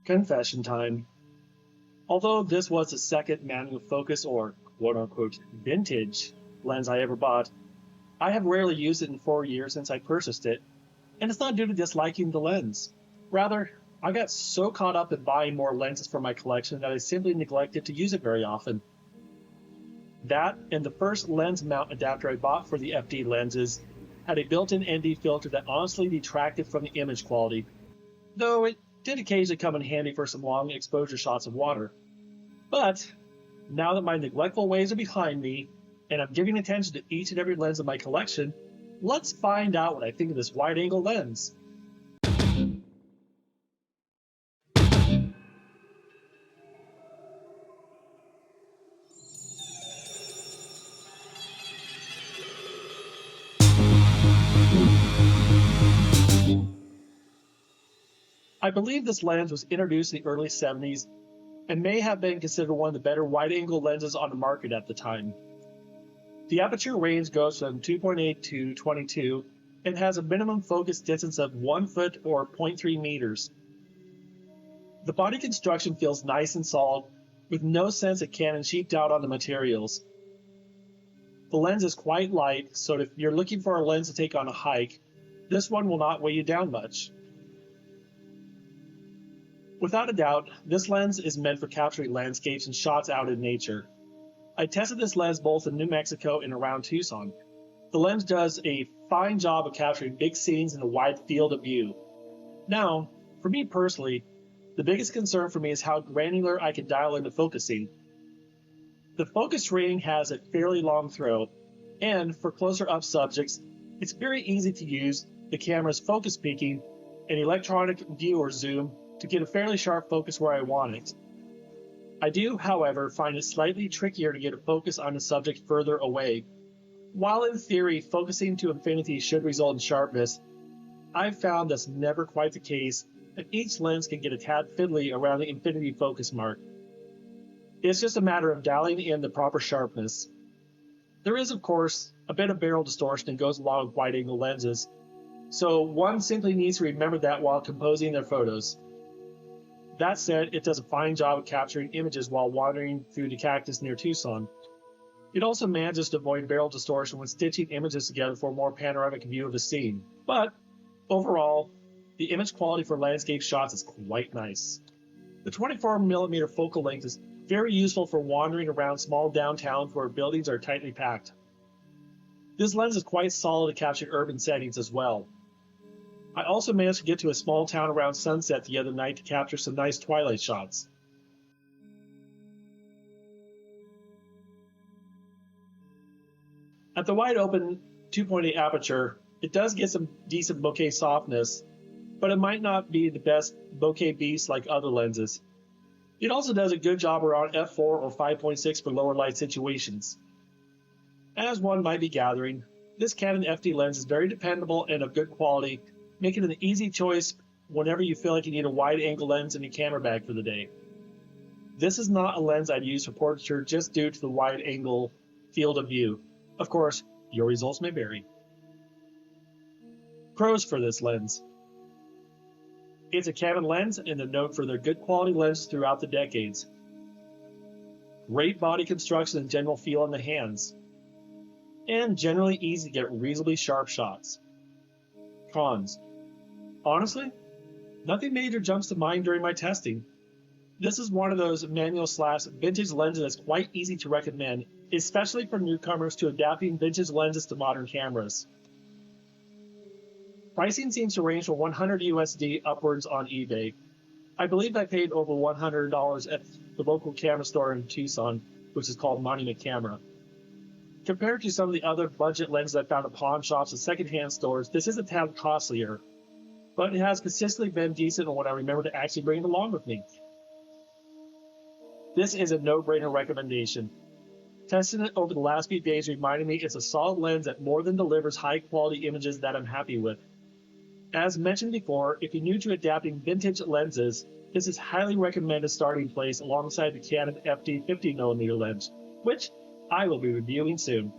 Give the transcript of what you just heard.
Confession time. Although this was the second manual focus or quote-unquote vintage lens I ever bought, I have rarely used it in 4 years since I purchased it, and it's not due to disliking the lens. Rather, I got so caught up in buying more lenses for my collection that I simply neglected to use it very often. That and the first lens mount adapter I bought for the FD lenses had a built-in ND filter that honestly detracted from the image quality, though it did occasionally come in handy for some long exposure shots of water. But now that my neglectful ways are behind me, and I'm giving attention to each and every lens in my collection, let's find out what I think of this wide-angle lens. I believe this lens was introduced in the early 70s and may have been considered one of the better wide-angle lenses on the market at the time. The aperture range goes from 2.8 to 22 and has a minimum focus distance of 1 foot or 0.3 meters. The body construction feels nice and solid, with no sense that Canon cheaped out on the materials. The lens is quite light, so if you're looking for a lens to take on a hike, this one will not weigh you down much. Without a doubt, this lens is meant for capturing landscapes and shots out in nature. I tested this lens both in New Mexico and around Tucson. The lens does a fine job of capturing big scenes in a wide field of view. Now, for me personally, the biggest concern for me is how granular I can dial into focusing. The focus ring has a fairly long throw, and for closer up subjects, it's very easy to use the camera's focus peaking and electronic viewer zoom to get a fairly sharp focus where I want it. I do, however, find it slightly trickier to get a focus on a subject further away. While in theory, focusing to infinity should result in sharpness, I've found that's never quite the case, and each lens can get a tad fiddly around the infinity focus mark. It's just a matter of dialing in the proper sharpness. There is, of course, a bit of barrel distortion that goes along with wide-angle lenses, so one simply needs to remember that while composing their photos. That said, it does a fine job of capturing images while wandering through the cactus near Tucson. It also manages to avoid barrel distortion when stitching images together for a more panoramic view of the scene. But overall, the image quality for landscape shots is quite nice. The 24mm focal length is very useful for wandering around small downtowns where buildings are tightly packed. This lens is quite solid to capture urban settings as well. I also managed to get to a small town around sunset the other night to capture some nice twilight shots. At the wide open 2.8 aperture, it does get some decent bokeh softness, but it might not be the best bokeh beast like other lenses. It also does a good job around f4 or 5.6 for lower light situations. As one might be gathering, this Canon FD lens is very dependable and of good quality, making it an easy choice whenever you feel like you need a wide-angle lens in your camera bag for the day. This is not a lens I'd use for portraiture just due to the wide-angle field of view. Of course, your results may vary. Pros for this lens. It's a Canon lens and they're known for their good quality lenses throughout the decades. Great body construction and general feel in the hands. And generally easy to get reasonably sharp shots. Cons. Honestly, nothing major jumps to mind during my testing. This is one of those manual/vintage lenses that's quite easy to recommend, especially for newcomers to adapting vintage lenses to modern cameras. Pricing seems to range from $100 USD upwards on eBay. I believe I paid over $100 at the local camera store in Tucson, which is called Monument Camera. Compared to some of the other budget lenses I found at pawn shops and secondhand stores, this is a tad costlier, but it has consistently been decent when I remember to actually bring it along with me. This is a no-brainer recommendation. Testing it over the last few days reminded me it's a solid lens that more than delivers high-quality images that I'm happy with. As mentioned before, if you're new to adapting vintage lenses, this is highly recommended starting place alongside the Canon FD 50mm lens, which I will be reviewing soon.